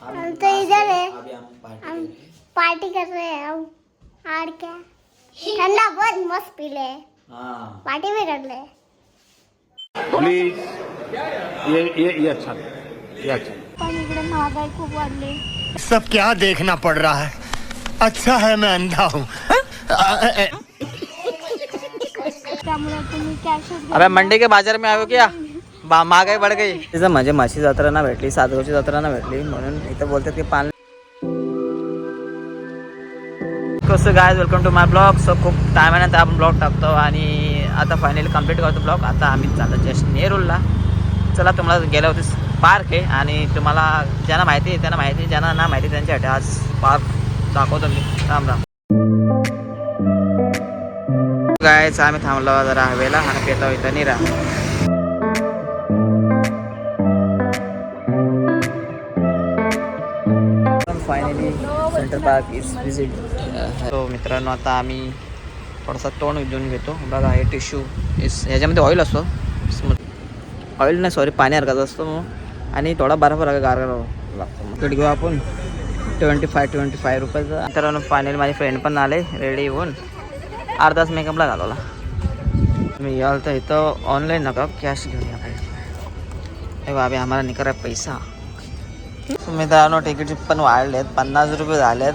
हम तो इधर है, हम पार्टी कर रहे हैं हम। और क्या, ठंडा बहुत मस्त पी ले, पार्टी भी कर ले। प्लीज ये अच्छा ये अच्छा। पण इकडे महागाई खूप वाढली। सब क्या देखना पड़ रहा है, अच्छा है मैं अंधा हूँ। त्यामुळे तुम्ही कॅशच अबे मंडी के बाजार में आयो क्या? महागाई बढ़ गई. तिथं म्हणजे म्हशी जत्रा ना भेटली, सातगावची जत्रा ना भेटली, म्हणून इथं बोलतात की पान. कसं guys, welcome to my vlog. So खूप टायमानंतर आपण ब्लॉग टाकतो आणि आता फायनली कंप्लीट करतो ब्लॉग. आता आम्ही चाललो जस्ट नेरूलला. चला, तुम्हाला गेलं होते पार्क आहे आणि तुम्हाला ज्यांना माहिती आहे त्यांना माहिती, ज्यांना ना माहिती त्यांच्यासाठी आज पार्क दाखवतो मी. राम राम गायच, आम्ही थांबलो जरा हवेला आणि पेतो इथं निरा. Finally centre park is visit. तो मित्रांनो, आता आम्ही थोडासा तोंड उजवून घेतो. बघा, हे टिश्यू ह्याच्यामध्ये ऑइल असतो, ऑइल नाही सॉरी पाणी हरकाचा असतो मग, आणि थोडा बर्फ गार लागतो. मग घेऊ आपण 25 रुपयाचा. मित्रांनो फायनली माझे फ्रेंड पण आले रेडी होऊन. अर्धा तास मेकअपला घालवला मी. याल तर इथं ऑनलाईन नका, कॅश घेऊन या पाहिजे. हे बाबा, आम्हाला निकरा पैसा. मित्रांनो तिकीट पण वाढलेत, 50 रुपये झालेत.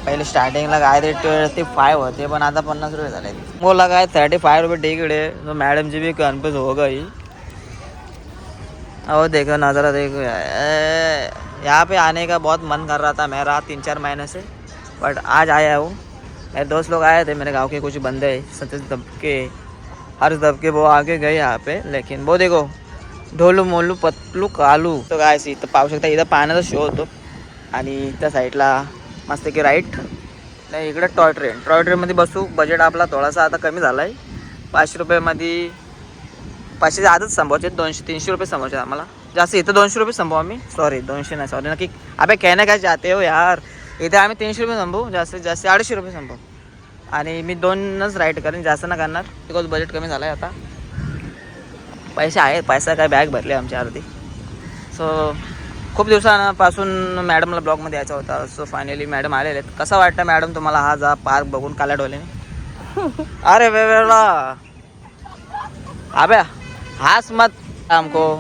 पहिले स्टार्टिंगला काय ते 25 होते, पण आता 50 रुपये झालेत. बोला काय 35 रुपये तिकीट है. तो मैडम जी भी कन्फ्यूज हो गई. और देखो नज़ारा देखो, यहाँ पे आने का बहुत मन कर रहा था मेरा 3-4 महीने से, बट आज आया हूँ. मेरे दोस्त लोग आए थे, मेरे गांव के कुछ बंदे, सचिन दबके, हर्ष दबके, वो आगे गए यहाँ पे. लेकिन वो देखो, ढोलू मोलू पतलू कालू. तो काय इथं पाहू शकता, इथं पाण्याचा शो होतो आणि त्या साईडला मस्त की राईट नाही, इकडे टॉय ट्रेनमध्ये बसू. बजेट आपला थोडासा आता कमी झाला आहे. 500 रुपयामध्ये 500 आधीच संभवायचे, 200-300 रुपये संभवायचे आम्हाला. जास्त इथं 200 रुपये संभव आम्ही, सॉरी 200 नाही, सॉरी नक्की. अबे कहने काय जाते हो यार, इथे आम्ही 300 रुपये संभवू, जास्तीत जास्त 250 रुपये संभव. आणि मी 2च राईड करेन, जास्त ना करणार, बिकॉज बजेट कमी झालं आहे आता. पैसे आहेत, पैसा काय बॅग भरली आमच्या अर्धी. सो खूप दिवसांपासून मॅडमला ब्लॉगमध्ये यायचा होता. सो फायनली मॅडम आलेले आहेत. कसा वाटतं मॅडम तुम्हाला हा जा पार्क बघून काल्या डोल्याने? अरे वेळा आब्या हास मत हमको.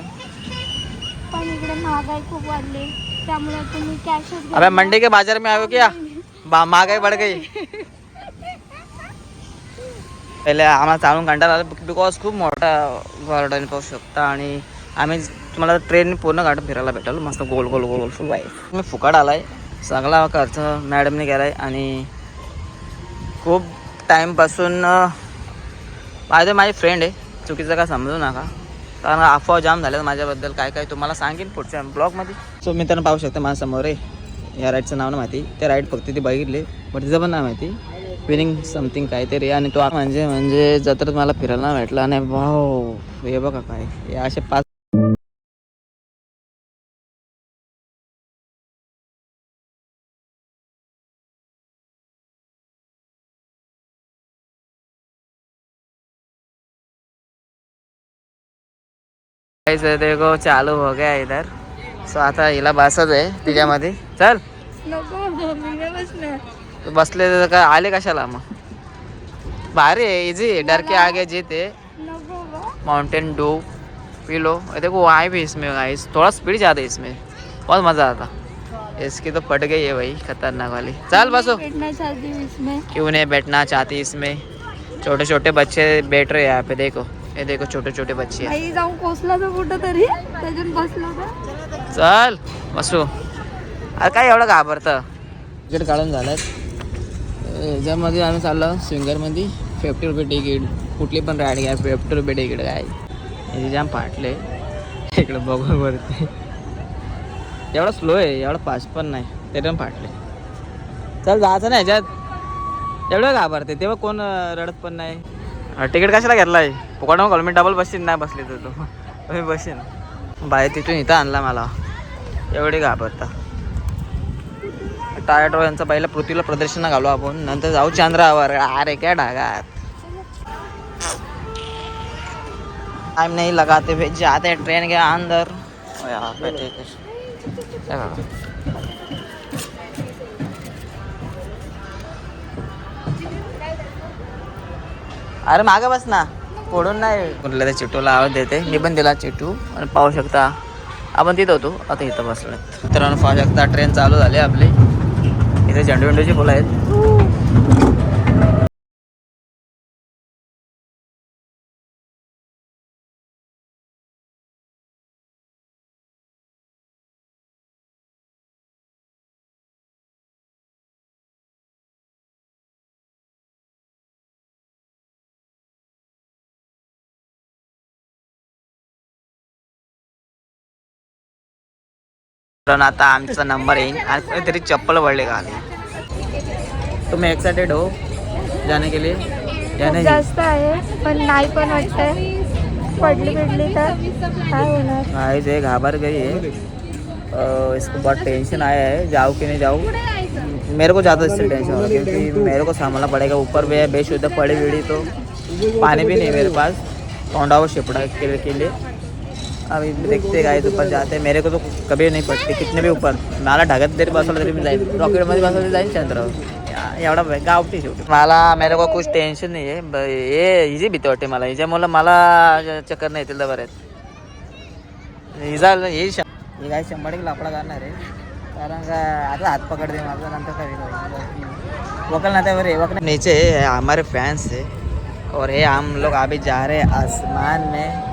पण इकडे महागाई खूप वाढली, त्यामुळे तुम्ही कॅशच. अबे मंडी के बाजार में आयो क्या? महागाई बढ़ गई. पहिले आम्हाला चालून कंटाळा आला, बिकॉज खूप मोठा गार्डन पाहू शकता. आणि आम्ही तुम्हाला ट्रेन पूर्ण गार्डन फिरायला भेटाल, मस्त गोल गोल गोल गोल फुल वाईफ. मी फुकाट आला आहे, सगळा खर्च मॅडमने केला आहे. आणि खूप टाईमपासून माझी फ्रेंड आहे, चुकीचं काय समजू नका, कारण अफवा जाम झाल्यात माझ्याबद्दल. काय काय तुम्हाला सांगेन पुढच्या ब्लॉगमध्ये. सो मी त्यांना पाहू शकता माझ्यासमोर आहे. या राईडचं नाव नाही माहिती, त्या राईड फक्त ती बघितले, बट तिचं पण नाही माहिती. विनिंग समथिंग काहीतरी. आणि तो म्हणजे जत्रेत मला फिरायला भेटला. आणि वाव, हे बघा काय, हे असे 5 देखो चालू हो गया इधर. सो आता हिला बसच आहे तिच्यामध्ये. चल तू बसले तर काय आले कशाला मग? भारी है, इजी है, डर के आगे जीते. Mountain do P low. देखो वहाँ भी इसमें गाइस थोड़ा स्पीड ज़्यादा है इसमें, बहुत मज़ा आता. इसकी तो फट गई है भाई, खतरनाक वाली. चल बसो. बैठना चाहती हूँ इसमें. क्यों नहीं बैठना चाहती इसमें? छोटे छोटे बच्चे बैठ रहे हैं यहाँ पे. देखो ये देखो, छोटे छोटे बच्चे. आई जाऊन कोसला तर कुठं तरी त्याच्यात बसला तर. चल बसू. अरे काय एवढं घाबरतं? तिकीट काढून झालं. याच्यामध्ये आम्ही चाललो स्विंगरमध्ये. 50 रुपये तिकीट, कुठली पण राईड घ्या 50 रुपये तिकीट. काय हे जाम फाटले इकडं बघू वरती. एवढं स्लो आहे, एवढं फास्ट पण नाही, ते पण फाटले. चल जायचं नाही ह्याच्यात. एवढं घाबरते तेव्हा कोण रडत पण नाही. तिकीट कशाला घेतला आहे? फुकट मग मी डबल बसीन, नाही बसले तर तो मी बसीन. बाहेर तिथून इथं आणला मला, एवढे घाबरता. टायटो यांचा पहिला पृथ्वीला प्रदर्शन घालू आपण, नंतर जाऊ चंद्रावर. अरे क्या डागात. टाइम नहीं लगाते हुए जाते हैं ट्रेन के अंदर. हे बघा. अरे मागे बस ना, फोडून नाही. कुठल्या त्या चिटूला आवाज देते, मी पण दिला चिटू. आणि पाहू शकता आपण तिथं होतो, आता इथं बसलो. मित्रांनो पाहू शकता ट्रेन चालू झाली आपली. इथे झेंडूची फुलं आहेत. पण आता आमचा नंबर येईल आणि कोणीतरी चप्पल पडले का आली. तुम्ही एक्साइटेड हो जाने के लिए? जाने जास्त आहे पण नाही पण वाटतंय पडली तर काय होणार. गाइस ये घाबर गई है. इसको बहुत टेंशन आया है, जाऊँ कि नहीं जाऊँ. मेरे को ज़्यादा इससे टेंशन हो रहा है क्योंकि मेरे को संभालना पड़ेगा. ऊपर भी है बेशुद्ध पड़ी वीड़ी, तो पानी भी नहीं मेरे पास. टोंडा वो शिपड़ा के लिए अभी देखते गाइस ऊपर जाते. मेरे को तो कभी नहीं पड़ती कितने भी ऊपर. मला ढगत तरी बसवलं तरी मी जाईल, रॉकेटमध्ये बसवलं जाईल चंद्रावर. एवढा गावठी शेवटी. मला मेरे को कुछ टेन्शन नाही आहे. हे इझी भीती वाटते मला. हिच्यामुळं मला चक्कर नाही येतील बरं. हिजा हे काय 100 लापडा करणार आहे, कारण का आता हात पकडते माझा. नंतर काय वकल नात्यावर है. वकल नीचे है हमारे फैंस है और ये हम लोग अभी जा रहे हैं आसमान में.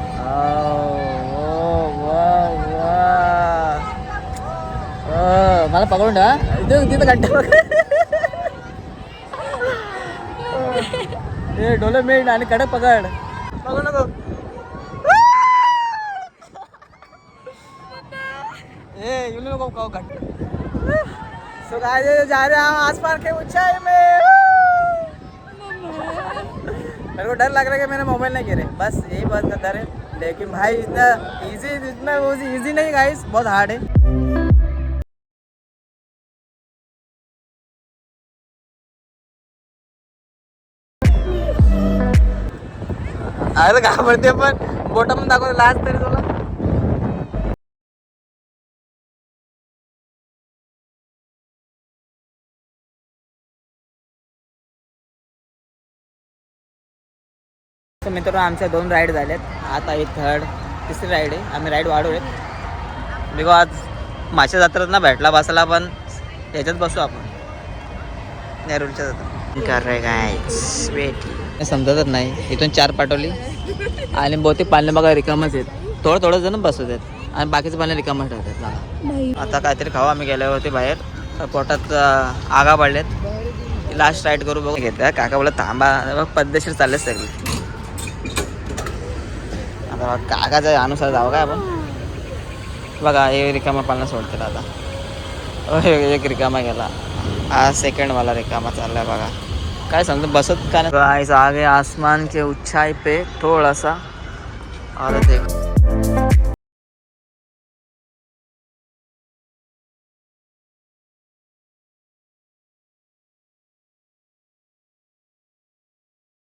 मला पकडून ठेवा तिथं गड्डा. हे डोले मेंढ आणि कडक पकड. बघू नको. ये नको सो गाइस जा रहे हैं हम आसमान के ऊंचाई में. मेरे को डर लग रहा है कि मैंने मोबाइल नहीं गिरे, बस यही बात का डर है. लेकिन भाई इतना इजी नहीं गाइस, बहुत हार्ड है. अरे घाबरते पण बोटा पण दाखवते लाज तरी तुला. मित्रांनो आमच्या 2 राईड झाल्यात. आता ही तिसरी राईड आहे. आम्ही राईड वाढवूयात बिकॉज माशा जत्रात ना भेटला बसायला, पण याच्यात बसू आपण नेरूरच्या जत्रात. कर रे गाइस वेट समजतच नाही. इथून 4 पाठवली आणि बहुतेक पालने बघा रिकामच आहेत. थोडं जण बसत आहेत आणि बाकीचे पालने रिकामच ठेवतात. आता काहीतरी खाऊ. आम्ही गेले होते बाहेर, पोटात आगा पडलेत. लास्ट राईड करू बघू घेत. काका बोला थांबा, पद्धतशीर चालले सगळी. आता काकाच्या अनुसार जावं काय आपण. बघा हे रिकामा पालना सोडतील आता. एक रिकामा गेला, हा सेकंडवाला रिकामा चाललाय बघा. काय सांगतो बसत का नाही. आगे आसमान के ऊंचाई पे थोड़ा सा और देखो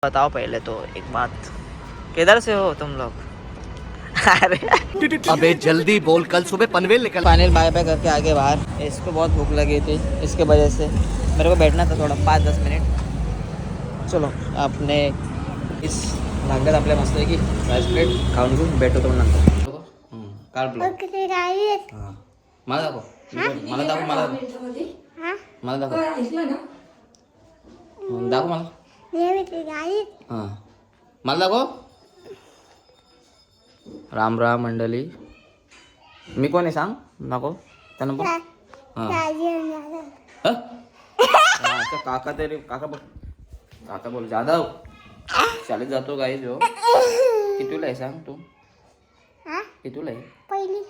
बताओ पहले तो एक बात, किधर से हो तुम लोग? अरे अबे जल्दी बोल, कल सुबह पनवेल निकल. पानी बाय बाय करके आगे बाहर. इसको बहुत भूख लगी थी, इसके वजह से मेरे को बैठना था थोड़ा 5-10 मिनट. चलो आपने इस भागण्यात आपल्या मस्त आहे की राईस प्लेट खाऊन घेऊन भेटतो नंतर. काल ब्लॉग हां मला दाखव. मला दाखव. मला दाखव. दाखव मला. हां मला दाखव. राम राम मंडळी. मी कोण आहे सांग नको त्यानं बोल. हां काका तरी काका बोल. काका बोल. जाधव शाळेत जातो गाई जो. कितीला आहे सांग तू? कितीला आहे? पहिली.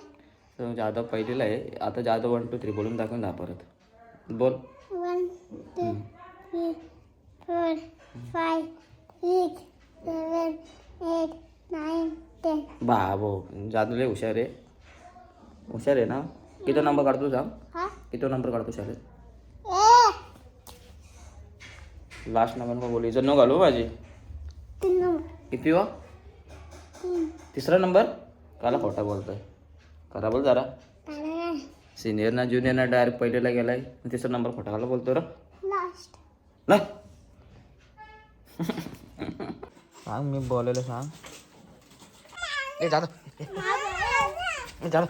तर जाधव पहिलीला आहे. आता जाधव 1 2 3 बोलून दाखवून दहा परत बोल. 1 2 3 4 5 6 7 8 9 10. बाबो जाधव लय हुशार आहे. हुशार आहे ना. किती नंबर काढतो सांग? किती नंबर काढतो शाळेत? लास्ट नंबर का बोली जर न घालू माझी. 3 नंबर. किती वा? 3. तिसरा नंबर. काला खोटा बोलतोय. खरा बोल जरा. सिनियर ना ज्युनियर ना डायरेक्ट पहिलेला गेलाय. तिसरा नंबर फटाकाला बोलतो र. लास्ट नाही सांग मी बोलायला सांग. ए झालं झालं